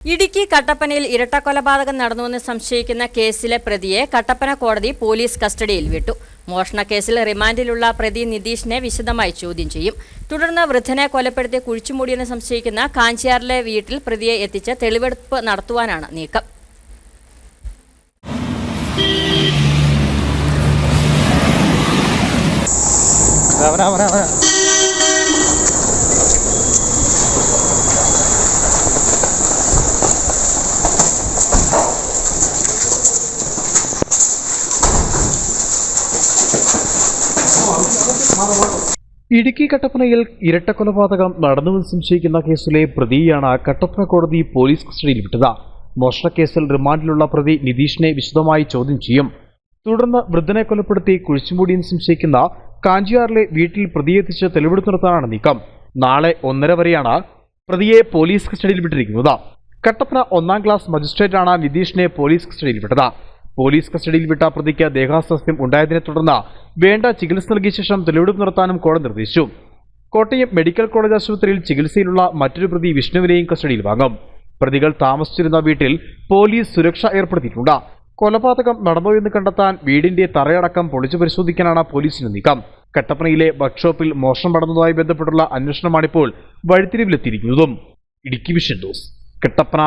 ഇടുക്കി കട്ടപ്പനയിൽ ഇരട്ടക്കൊലപാതകം നടന്നുവെന്ന് സംശയിക്കുന്ന കേസിലെ പ്രതിയെ കട്ടപ്പന കോടതി പോലീസ് കസ്റ്റഡിയിൽ വിട്ടു. മോഷണക്കേസിൽ റിമാൻഡിലുള്ള പ്രതി നിതീഷിനെ വിശദമായി ചോദ്യം ചെയ്യും. തുടർന്ന് വൃദ്ധനെ കൊലപ്പെടുത്തി കുഴിച്ചുമൂടിയെന്ന് സംശയിക്കുന്ന കാഞ്ചിയാറിലെ വീട്ടിൽ പ്രതിയെ എത്തിച്ച് തെളിവെടുപ്പ് നടത്തുവാനാണ് നീക്കം. ഇടുക്കി കട്ടപ്പനയിൽ ഇരട്ടക്കൊലപാതകം നടന്നുവെന്ന് സംശയിക്കുന്ന കേസിലെ പ്രതിയാണ് കട്ടപ്പന കോടതി പോലീസ് കസ്റ്റഡിയിൽ വിട്ടത്. മോഷണക്കേസിൽ റിമാൻഡിലുള്ള പ്രതി നിതീഷിനെ വിശദമായി ചോദ്യം ചെയ്യും. തുടർന്ന് വൃദ്ധനെ കൊലപ്പെടുത്തി കുഴിച്ചുമൂടിയെന്ന് സംശയിക്കുന്ന കാഞ്ചിയാറിലെ വീട്ടിൽ പ്രതിയെത്തിച്ച് തെളിവെടുപ്പ് നടത്താനാണ് നീക്കം. നാളെ 1:30 വരെയാണ് പ്രതിയെ പോലീസ് കസ്റ്റഡിയിൽ വിട്ടിരിക്കുന്നത്. കട്ടപ്പന 1ാം ക്ലാസ് മജിസ്ട്രേറ്റാണ് നിതീഷിനെ പോലീസ് കസ്റ്റഡിയിൽ വിട്ടത്. പോലീസ് കസ്റ്റഡിയിൽ വിട്ട പ്രതിക്ക് ദേഹാസ്വാസ്ഥ്യം ഉണ്ടായതിനെ തുടർന്ന് വേണ്ട ചികിത്സ നൽകിയ ശേഷം തെളിവെടുപ്പ് നടത്താനും കോടതി നിർദ്ദേശിച്ചു. കോട്ടയം മെഡിക്കൽ കോളേജ് ആശുപത്രിയിൽ ചികിത്സയിലുള്ള മറ്റൊരു പ്രതി വിഷ്ണുവിനെയും കസ്റ്റഡിയിൽ വാങ്ങും. പ്രതികൾ താമസിച്ചിരുന്ന വീട്ടിൽ പോലീസ് സുരക്ഷ ഏർപ്പെടുത്തിയിട്ടുണ്ട്. കൊലപാതകം നടന്നോ എന്ന് കണ്ടെത്താൻ വീടിന്റെ തറയടക്കം പൊളിച്ചു പരിശോധിക്കാനാണ് പോലീസിന്റെ നീക്കം. കട്ടപ്പനയിലെ വർക്ക്ഷോപ്പിൽ മോഷണം നടന്നതുമായി ബന്ധപ്പെട്ടുള്ള അന്വേഷണമാണിപ്പോൾ വഴിത്തിരിവിലെത്തിയിരിക്കുന്നതും. Idukki vision news, Kattappana.